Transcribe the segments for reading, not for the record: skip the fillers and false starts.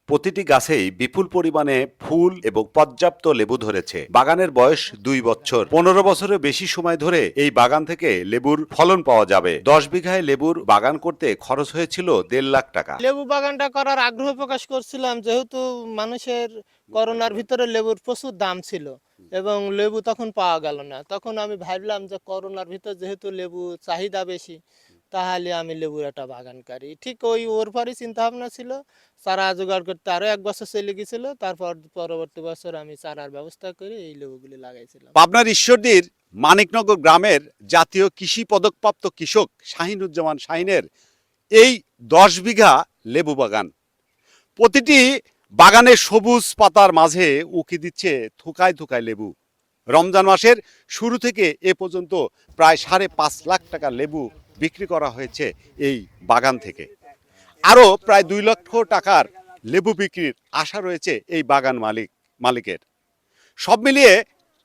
প্রতিটি গাছেই বিপুল পরিমাণে ফুল এবং পর্যাপ্ত লেবু ধরেছে। বাগানের বয়স 2 বছর। 15 বছরের বেশি সময় ধরে এই বাগান থেকে লেবুর ফলন পাওয়া যাবে। 10 বিঘায় লেবুর বাগান করতে খরচ হয়েছিল 1.5 লাখ টাকা। লেবু বাগানটা করার আগ্রহ প্রকাশ করছিলাম, যেহেতু মানুষের করোনার ভিতরে লেবুর প্রচুর দাম ছিল এবং লেবু তখন পাওয়া গেল না। তখন আমি ভাবলাম যে করোনার ভিতর যেহেতু লেবু চাহিদা বেশি, তাহলে আমি লেবুর একটা বাগান করি। ঠিক ওর পরই চিন্তা ভাবনা ছিল। চারা জোগাড় করতে আরো 1 বছর চলে গেছিল। তারপর পরবর্তী বছর আমি চারার ব্যবস্থা করে এই লেবুগুলি লাগাইছিলাম। পাবনার ঈশ্বরদীর মানিকনগর গ্রামের জাতীয় কৃষি পদকপ্রাপ্ত কৃষক শাহিনুজ্জামান শাহিনের এই 10 বিঘা লেবু বাগান। প্রতিটি বাগানের সবুজ পাতার মাঝে উকি দিচ্ছে থোকায় থোকায় লেবু। রমজান মাসের শুরু থেকে এ পর্যন্ত প্রায় 5.5 লাখ টাকা লেবু বিক্রি করা হয়েছে এই বাগান থেকে। আরও প্রায় 2 লক্ষ টাকার লেবু বিক্রির আশা রয়েছে এই বাগান মালিকের। সব মিলিয়ে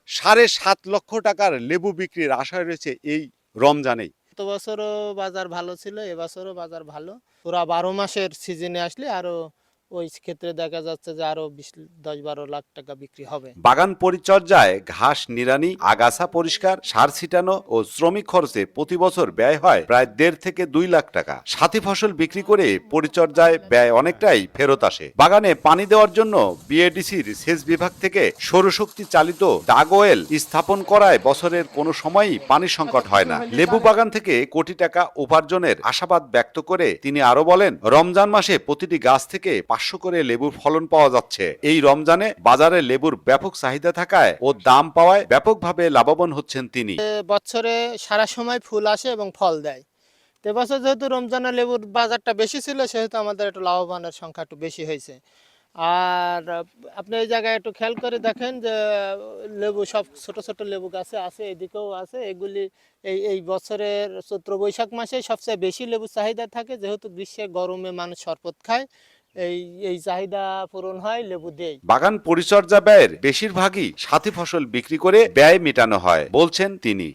7.5 লক্ষ টাকার লেবু বিক্রির আশা রয়েছে এই রমজানেই। গত বছরও বাজার ভালো ছিল, এবছরও বাজার ভালো। পুরা 12 মাসের সিজনে আসলে আরো ওই ক্ষেত্রে দেখা যাচ্ছে যে আরো 10-12 লাখ টাকা বিক্রি হবে। বাগান পরিচর্যায় ঘাস নিড়ানি, আগাছা পরিষ্কার, সার ছিটানো ও শ্রমিক খরচে প্রতি বছর ব্যয় হয় প্রায় 1.5 থেকে 2 লাখ টাকা। সাথী ফসল বিক্রি করে পরিচর্যায় ব্যয় অনেকটাই ফেরত আসে। বাগানে পানি দেওয়ার জন্য বিএডিসির সেচ বিভাগ থেকে সৌরশক্তি চালিত ডাগওয়েল স্থাপন করায় বছরের কোনো সময়ই পানির সংকট হয় না। লেবু বাগান থেকে কোটি টাকা উপার্জনের আশাবাদ ব্যক্ত করে তিনি আরো বলেন, রমজান মাসে প্রতিটি গাছ থেকে 500 করে লেবুর ফলন পাওয়া যাচ্ছে। এই রমজানে বাজারে লেবুর ব্যাপক চাহিদা থাকায় ও দাম পাওয়ায় ব্যাপকভাবে লাভবান হচ্ছেন তিনি। বছরে সারা সময় ফুল আসে এবং ফল দেয়। তো এবছর যেহেতু রমজানে লেবুর বাজারটা বেশি ছিল, সেহেতু আমাদের একটু লাভবানের সংখ্যা একটু বেশি হয়েছে। আর আপনি এই জায়গায় একটু খেয়াল করে দেখেন যে লেবু সব ছোট ছোট লেবু গাছে আছে, এদিকেও আছে। এগুলি এই বছরের চৈত্র বৈশাখ মাসে সবচেয়ে বেশি লেবু চাহিদা থাকে, যেহেতু গ্রীষ্মে গরমে মানুষ শরবত খায়। এই এই চাহিদা পূরণ হয় লেবু দেই। বাগান পরিচর্যা ব্যয়ের বেশিরভাগই সাথী ফসল বিক্রি করে ব্যয় মেটানো হয় বলছেন তিনি।